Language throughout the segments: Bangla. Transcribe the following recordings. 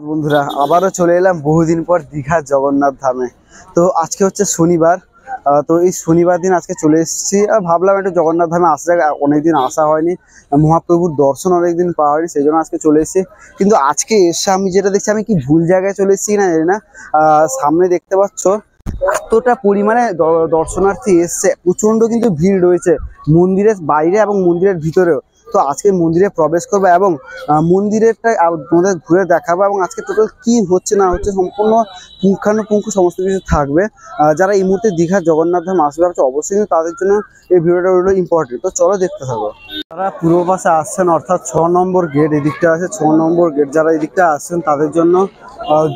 বন্ধুরা আবারও চলে এলাম বহুদিন পর দীঘা জগন্নাথ ধামে। তো আজকে হচ্ছে শনিবার, তো এই শনিবার দিন আজকে চলে এসেছি আর ভাবলাম একটু জগন্নাথ ধামে আসা যাক, অনেকদিন আসা হয়নি, মহাপ্রভুর দর্শন অনেকদিন পাওয়া হয়নি, সেই জন্য আজকে চলে এসেছি। কিন্তু আজকে এসে আমি যেটা দেখছি, আমি কি ভুল জায়গায় চলে এসেছি না জানি না। সামনে দেখতে পাচ্ছ এতটা পরিমাণে দর্শনার্থী এসছে, প্রচন্ড কিন্তু ভিড় রয়েছে মন্দিরের বাইরে এবং মন্দিরের ভিতরেও। তো আজকে মন্দিরে প্রবেশ করবো এবং মন্দিরেরটা তোমাদের ঘুরে দেখাবো, এবং আজকে টোটাল কি হচ্ছে না হচ্ছে সম্পূর্ণ পুঙ্খানুপুঙ্খ সমস্ত কিছু থাকবে। যারা এই মুহূর্তে দীঘা জগন্নাথ ধাম আসবে ভাবছে, অবশ্যই কিন্তু তাদের জন্য এই ভিডিওটা হলো ইম্পর্টেন্ট। তো চলো দেখতে থাকো। যারা পূর্ব পাশে আসছেন অর্থাৎ 6 নম্বর গেট, এদিকটা আছে 6 নম্বর গেট, যারা এদিকটা আসছেন তাদের জন্য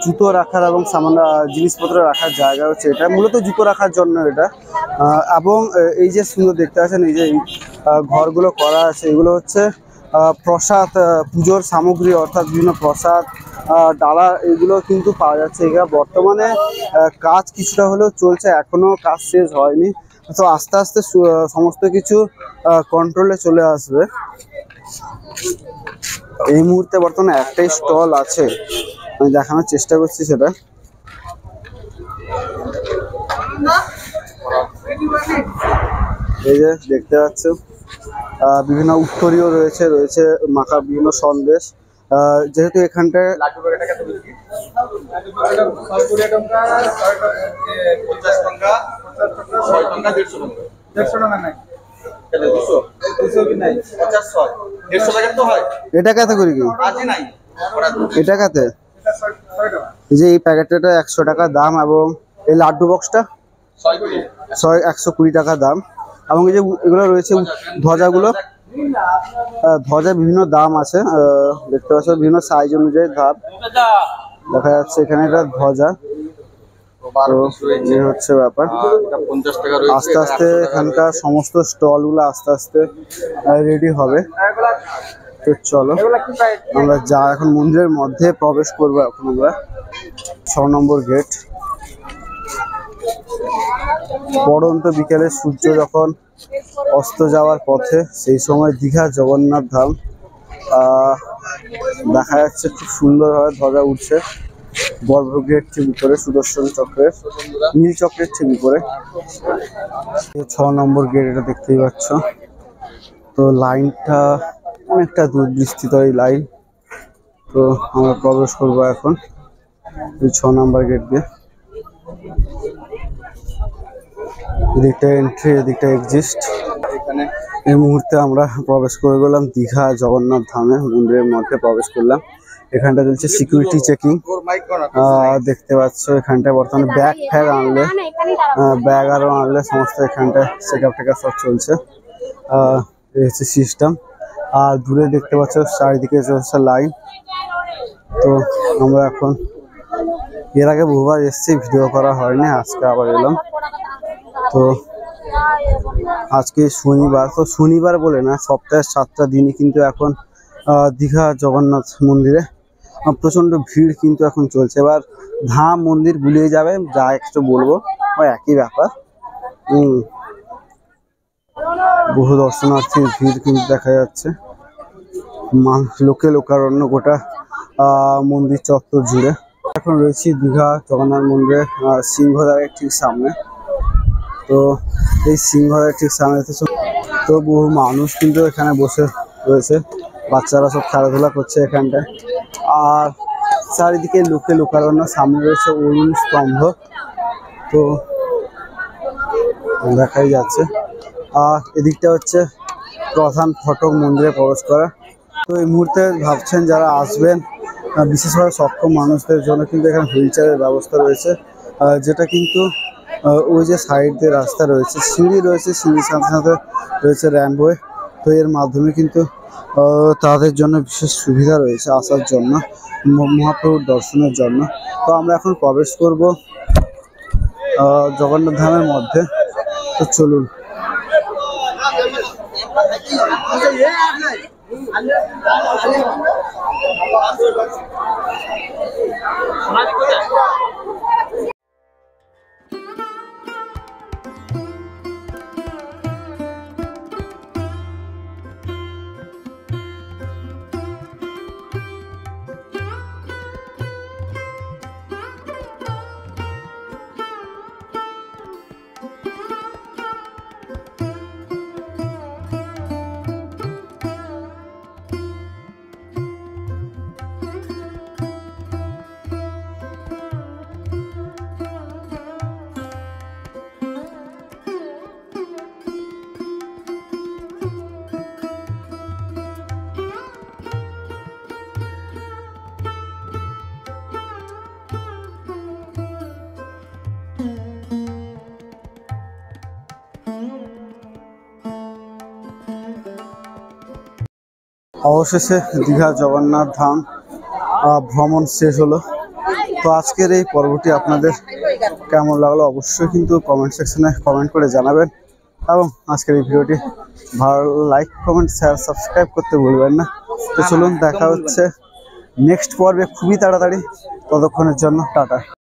জুতো রাখার এবং সামান্য জিনিসপত্র রাখার জায়গা হচ্ছে এটা, মূলত জুতো রাখার জন্য এটা। এবং এই যে সুন্দর দেখতে আছেন, এই যে ঘরগুলো করা আছে, এগুলো হচ্ছে প্রসাদ, পুজোর সামগ্রী অর্থাৎ বিভিন্ন প্রসাদ, ডালা, এগুলো কিন্তু পাওয়া যাচ্ছে এখানে। বর্তমানে কাজ কিছুটা হলেও চলছে, এখনো কাজ শেষ হয়নি, তো আস্তে আস্তে সমস্ত কিছু কন্ট্রোলে চলে আসবে। এই মুহূর্তে বর্তমানে একটাই স্টল আছে, আমি দেখানোর চেষ্টা করছি সেটা। এই যে দেখতে পাচ্ছ বিভিন্ন উত্তরীয় রয়েছে, রয়েছে মাখা বিভিন্ন সন্দেশ। যেহেতু এখানটায় এটা কাতে করি কি এটা কাতে, এই যে এই প্যাকেটটা 100 টাকা দাম, এবং এই লাড্ডু বক্সটা 120 টাকা দাম। এবং এই যে এগুলো রয়েছে ধ্বজাগুলো, ধ্বজা বিভিন্ন দাম আছে, দেখতে পাচ্ছ বিভিন্ন সাইজ অনুযায়ী দাম দেখা যাচ্ছে। এখানে একটা ধ্বজা হচ্ছে ব্যাপার। আস্তে আস্তে এখানকার সমস্ত স্টল গুলো আস্তে আস্তে রেডি হবে। তো চলো আমরা যা এখন মন্দিরের মধ্যে প্রবেশ করবো। এখন আমরা 6 নম্বর গেট। পড়ন্ত বিকেলে সূর্য যখন অস্ত যাওয়ার পথে, সেই সময় দীঘা জগন্নাথ ধাম দেখা যাচ্ছে, খুব সুন্দরভাবে ধ্বজা উঠছে গর্ভগৃহের ঠিক উপরে, সুদর্শন চক্রের নীল চক্রের ঠিক উপরে। 6 নম্বর গেট, এটা দেখতেই পাচ্ছ। তো লাইনটা অনেকটা দূর বিস্তৃত এই লাইন। তো আমরা প্রবেশ করবো এখন এই 6 নম্বর গেট দিয়ে। এদিকটা এন্ট্রি, এদিকটা এক্সিস্ট। এই মুহূর্তে আমরা প্রবেশ করে গেলাম দীঘা জগন্নাথ ধামে, মন্দিরের মধ্যে প্রবেশ করলাম। এখানটা চলছে সিকিউরিটি চেকিং, দেখতে পাচ্ছ। এখানটায় বর্তমানে ব্যাগ আনলে, ব্যাগ আরো আনলে সমস্ত এখানটায় চেকআপ টেকআপ সব চলছে। এই হচ্ছে সিস্টেম। আর দূরে দেখতে পাচ্ছ চারিদিকে চলছে লাইন। তো আমরা এখন, এর আগে বহুবার এসেছি, ভিডিও করা হয়নি, আজকে আবার এলাম। তো আজকে শনিবার, তো শনিবার বলে না, সপ্তাহের 7টা দিনই কিন্তু এখন দীঘা জগন্নাথ মন্দিরে প্রচন্ড ভিড় কিন্তু এখন চলছে। এবার ধাম মন্দির গুলিয়ে যাবে, যা একটু বলবো ওই একই ব্যাপার। বহু দর্শনার্থীর ভিড় কিন্তু দেখা যাচ্ছে, লোকে লোকারণ্য গোটা মন্দির চত্বর জুড়ে। এখন রয়েছি দীঘা জগন্নাথ মন্দিরে সিংহদ্বারের ঠিক সামনে। তো এই সিংহদ্বারের ঠিক সামনে তো বহু মানুষ কিন্তু এখানে বসে রয়েছে, বাচ্চারা সব খেলাধুলা করছে এখানটায়। আর চারিদিকে লোকে লোকারণ্য, সামনে রয়েছে অরুণ স্তম্ভ, তো দেখাই যাচ্ছে। আর এদিকটা হচ্ছে প্রধান ফটক মন্দিরে প্রবেশ করা। তো এই মুহূর্তে ভাবছেন যারা আসবেন, বিশেষভাবে সক্ষম মানুষদের জন্য কিন্তু এখানে হুইল চেয়ারের ব্যবস্থা রয়েছে, যেটা কিন্তু ওই যে সাইড দিয়ে রাস্তা রয়েছে, সিঁড়ি রয়েছে, সিঁড়ির সাথে সাথে রয়েছে র্যাম্পওয়ে। তো এর মাধ্যমে কিন্তু তাদের জন্য বিশেষ সুবিধা রয়েছে আসার জন্য, মহাপ্রভুর দর্শনের জন্য। তো আমরা এখন প্রবেশ করব জগন্নাথ ধামের মধ্যে। তো চলুন। অবশেষে দীঘা জগন্নাথ ধাম ভ্রমণ শেষ হলো। তো আজকের এই পর্বটি আপনাদের কেমন লাগলো অবশ্যই কিন্তু কমেন্ট সেকশনে কমেন্ট করে জানাবেন, এবং আজকের এই ভিডিওটি ভালো লাইক কমেন্ট শেয়ার সাবস্ক্রাইব করতে ভুলবেন না। তো চলুন দেখা হচ্ছে নেক্সট পর্বে খুবই তাড়াতাড়ি, ততক্ষণের জন্য টাটা।